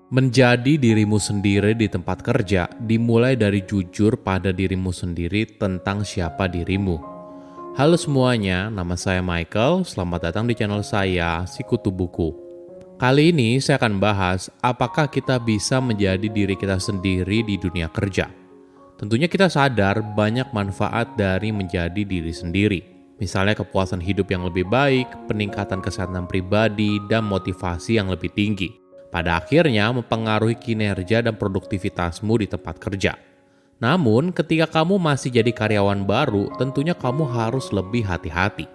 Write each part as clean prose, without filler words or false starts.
Menjadi dirimu sendiri di tempat kerja dimulai dari jujur pada dirimu sendiri tentang siapa dirimu. Halo semuanya, nama saya Michael. Selamat datang di channel saya, Sikutu Buku. Kali ini saya akan bahas apakah kita bisa menjadi diri kita sendiri di dunia kerja. Tentunya kita sadar banyak manfaat dari menjadi diri sendiri. Misalnya kepuasan hidup yang lebih baik, peningkatan kesehatan pribadi, dan motivasi yang lebih tinggi. Pada akhirnya mempengaruhi kinerja dan produktivitasmu di tempat kerja. Namun, ketika kamu masih jadi karyawan baru, tentunya kamu harus lebih hati-hati.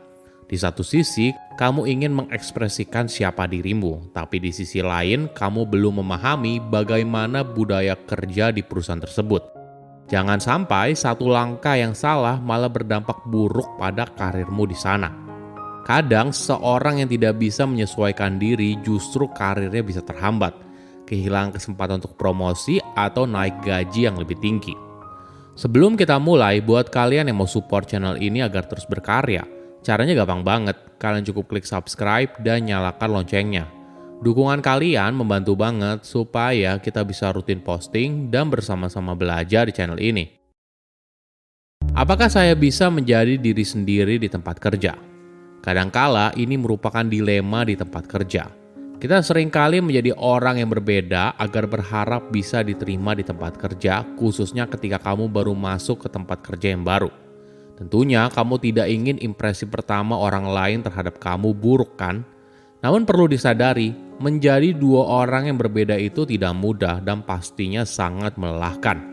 Di satu sisi, kamu ingin mengekspresikan siapa dirimu, tapi di sisi lain, kamu belum memahami bagaimana budaya kerja di perusahaan tersebut. Jangan sampai satu langkah yang salah malah berdampak buruk pada karirmu di sana. Kadang seorang yang tidak bisa menyesuaikan diri justru karirnya bisa terhambat, kehilangan kesempatan untuk promosi atau naik gaji yang lebih tinggi. Sebelum kita mulai, buat kalian yang mau support channel ini agar terus berkarya, caranya gampang banget. Kalian cukup klik subscribe dan nyalakan loncengnya. Dukungan kalian membantu banget supaya kita bisa rutin posting dan bersama-sama belajar di channel ini. Apakah saya bisa menjadi diri sendiri di tempat kerja? Kadangkala ini merupakan dilema di tempat kerja. Kita seringkali menjadi orang yang berbeda agar berharap bisa diterima di tempat kerja, khususnya ketika kamu baru masuk ke tempat kerja yang baru. Tentunya kamu tidak ingin impresi pertama orang lain terhadap kamu buruk kan? Namun perlu disadari, menjadi dua orang yang berbeda itu tidak mudah dan pastinya sangat melelahkan.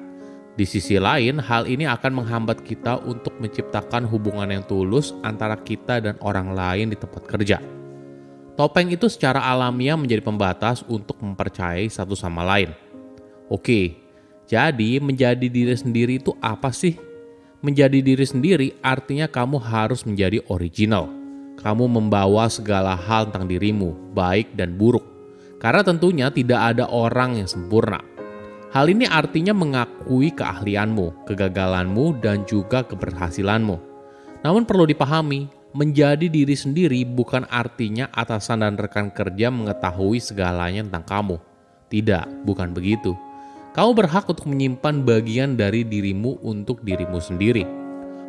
Di sisi lain, hal ini akan menghambat kita untuk menciptakan hubungan yang tulus antara kita dan orang lain di tempat kerja. Topeng itu secara alamiah menjadi pembatas untuk mempercayai satu sama lain. Oke, jadi menjadi diri sendiri itu apa sih? Menjadi diri sendiri artinya kamu harus menjadi original. Kamu membawa segala hal tentang dirimu, baik dan buruk. Karena tentunya tidak ada orang yang sempurna. Hal ini artinya mengakui keahlianmu, kegagalanmu, dan juga keberhasilanmu. Namun perlu dipahami, menjadi diri sendiri bukan artinya atasan dan rekan kerja mengetahui segalanya tentang kamu. Tidak, bukan begitu. Kamu berhak untuk menyimpan bagian dari dirimu untuk dirimu sendiri.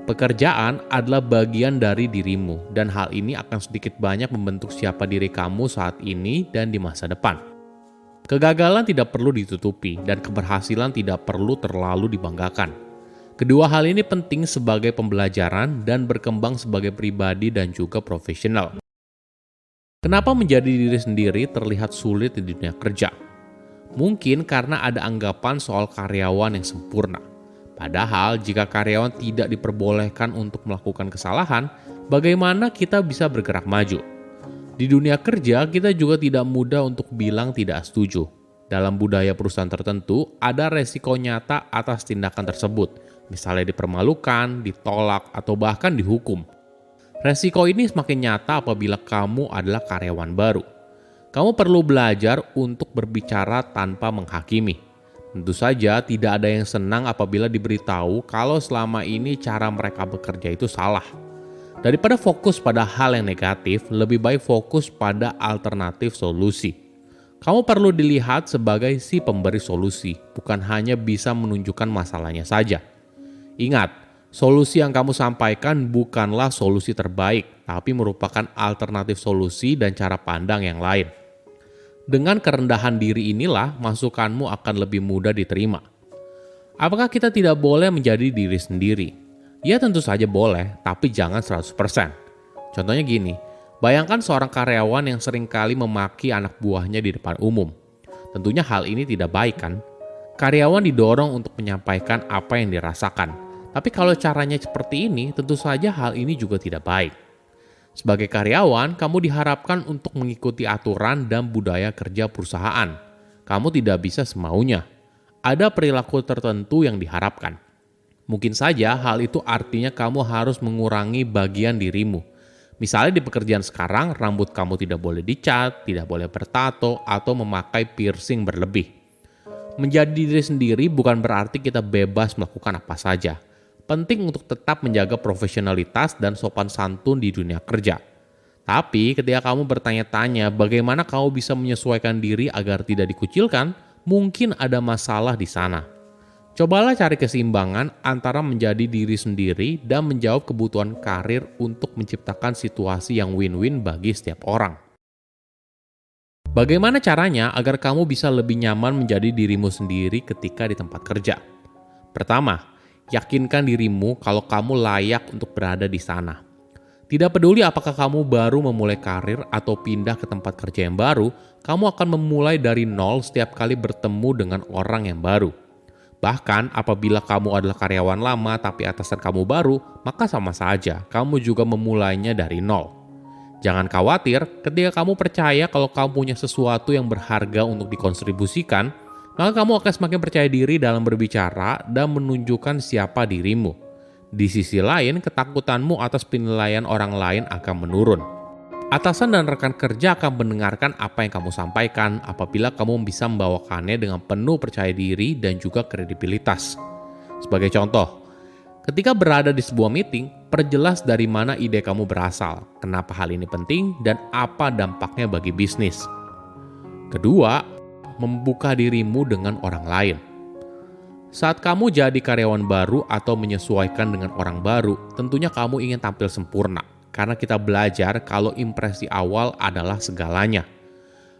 Pekerjaan adalah bagian dari dirimu, dan hal ini akan sedikit banyak membentuk siapa diri kamu saat ini dan di masa depan. Kegagalan tidak perlu ditutupi dan keberhasilan tidak perlu terlalu dibanggakan. Kedua hal ini penting sebagai pembelajaran dan berkembang sebagai pribadi dan juga profesional. Kenapa menjadi diri sendiri terlihat sulit di dunia kerja? Mungkin karena ada anggapan soal karyawan yang sempurna. Padahal jika karyawan tidak diperbolehkan untuk melakukan kesalahan, bagaimana kita bisa bergerak maju? Di dunia kerja, kita juga tidak mudah untuk bilang tidak setuju. Dalam budaya perusahaan tertentu, ada resiko nyata atas tindakan tersebut, misalnya dipermalukan, ditolak, atau bahkan dihukum. Resiko ini semakin nyata apabila kamu adalah karyawan baru. Kamu perlu belajar untuk berbicara tanpa menghakimi. Tentu saja tidak ada yang senang apabila diberitahu kalau selama ini cara mereka bekerja itu salah. Daripada fokus pada hal yang negatif, lebih baik fokus pada alternatif solusi. Kamu perlu dilihat sebagai si pemberi solusi, bukan hanya bisa menunjukkan masalahnya saja. Ingat, solusi yang kamu sampaikan bukanlah solusi terbaik, tapi merupakan alternatif solusi dan cara pandang yang lain. Dengan kerendahan diri inilah, masukanmu akan lebih mudah diterima. Apakah kita tidak boleh menjadi diri sendiri? Ya tentu saja boleh, tapi jangan 100%. Contohnya gini, bayangkan seorang karyawan yang seringkali memaki anak buahnya di depan umum. Tentunya hal ini tidak baik kan? Karyawan didorong untuk menyampaikan apa yang dirasakan. Tapi kalau caranya seperti ini, tentu saja hal ini juga tidak baik. Sebagai karyawan, kamu diharapkan untuk mengikuti aturan dan budaya kerja perusahaan. Kamu tidak bisa semaunya. Ada perilaku tertentu yang diharapkan. Mungkin saja hal itu artinya kamu harus mengurangi bagian dirimu. Misalnya di pekerjaan sekarang, rambut kamu tidak boleh dicat, tidak boleh bertato, atau memakai piercing berlebih. Menjadi diri sendiri bukan berarti kita bebas melakukan apa saja. Penting untuk tetap menjaga profesionalitas dan sopan santun di dunia kerja. Tapi ketika kamu bertanya-tanya bagaimana kamu bisa menyesuaikan diri agar tidak dikucilkan, mungkin ada masalah di sana. Cobalah cari keseimbangan antara menjadi diri sendiri dan menjawab kebutuhan karir untuk menciptakan situasi yang win-win bagi setiap orang. Bagaimana caranya agar kamu bisa lebih nyaman menjadi dirimu sendiri ketika di tempat kerja? Pertama, yakinkan dirimu kalau kamu layak untuk berada di sana. Tidak peduli apakah kamu baru memulai karir atau pindah ke tempat kerja yang baru, kamu akan memulai dari nol setiap kali bertemu dengan orang yang baru. Bahkan apabila kamu adalah karyawan lama tapi atasan kamu baru, maka sama saja, kamu juga memulainya dari nol. Jangan khawatir ketika kamu percaya kalau kamu punya sesuatu yang berharga untuk dikontribusikan, maka kamu akan semakin percaya diri dalam berbicara dan menunjukkan siapa dirimu. Di sisi lain, ketakutanmu atas penilaian orang lain akan menurun. Atasan dan rekan kerja akan mendengarkan apa yang kamu sampaikan apabila kamu bisa membawakannya dengan penuh percaya diri dan juga kredibilitas. Sebagai contoh, ketika berada di sebuah meeting, perjelas dari mana ide kamu berasal, kenapa hal ini penting, dan apa dampaknya bagi bisnis. Kedua, membuka dirimu dengan orang lain. Saat kamu jadi karyawan baru atau menyesuaikan dengan orang baru, tentunya kamu ingin tampil sempurna. Karena kita belajar kalau impresi awal adalah segalanya.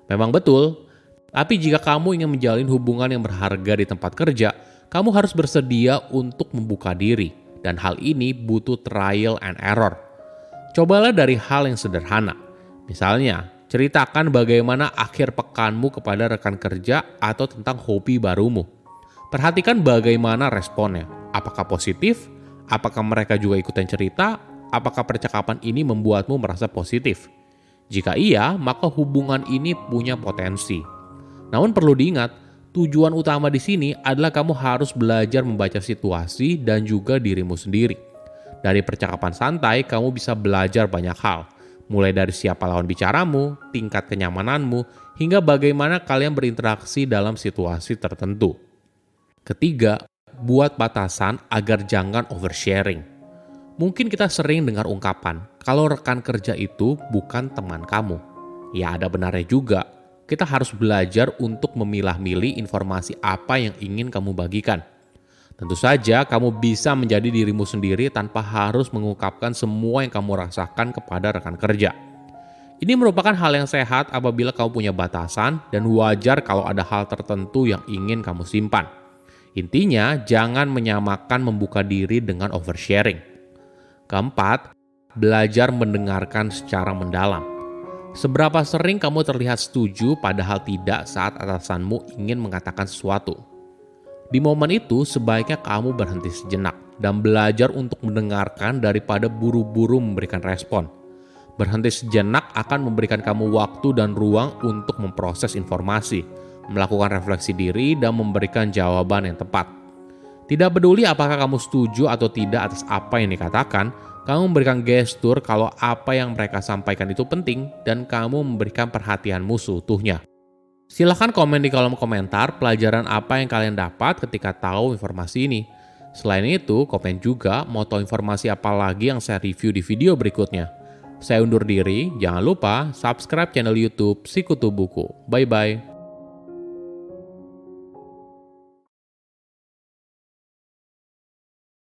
Memang betul, tapi jika kamu ingin menjalin hubungan yang berharga di tempat kerja, kamu harus bersedia untuk membuka diri. Dan hal ini butuh trial and error. Cobalah dari hal yang sederhana. Misalnya, ceritakan bagaimana akhir pekanmu kepada rekan kerja atau tentang hobi barumu. Perhatikan bagaimana responnya. Apakah positif? Apakah mereka juga ikutan cerita? Apakah percakapan ini membuatmu merasa positif? Jika iya, maka hubungan ini punya potensi. Namun perlu diingat, tujuan utama di sini adalah kamu harus belajar membaca situasi dan juga dirimu sendiri. Dari percakapan santai, kamu bisa belajar banyak hal. Mulai dari siapa lawan bicaramu, tingkat kenyamananmu, hingga bagaimana kalian berinteraksi dalam situasi tertentu. Ketiga, buat batasan agar jangan oversharing. Mungkin kita sering dengar ungkapan, kalau rekan kerja itu bukan teman kamu. Ya ada benarnya juga, kita harus belajar untuk memilah-milih informasi apa yang ingin kamu bagikan. Tentu saja kamu bisa menjadi dirimu sendiri tanpa harus mengungkapkan semua yang kamu rasakan kepada rekan kerja. Ini merupakan hal yang sehat apabila kamu punya batasan dan wajar kalau ada hal tertentu yang ingin kamu simpan. Intinya, jangan menyamakan membuka diri dengan oversharing. Keempat, belajar mendengarkan secara mendalam. Seberapa sering kamu terlihat setuju padahal tidak saat atasanmu ingin mengatakan sesuatu? Di momen itu, sebaiknya kamu berhenti sejenak dan belajar untuk mendengarkan daripada buru-buru memberikan respon. Berhenti sejenak akan memberikan kamu waktu dan ruang untuk memproses informasi, melakukan refleksi diri, dan memberikan jawaban yang tepat. Tidak peduli apakah kamu setuju atau tidak atas apa yang dikatakan, kamu memberikan gestur kalau apa yang mereka sampaikan itu penting dan kamu memberikan perhatianmu seutuhnya. Silahkan komen di kolom komentar pelajaran apa yang kalian dapat ketika tahu informasi ini. Selain itu, komen juga mau tahu informasi apa lagi yang saya review di video berikutnya. Saya undur diri, jangan lupa subscribe channel YouTube Sikutu Buku. Bye-bye.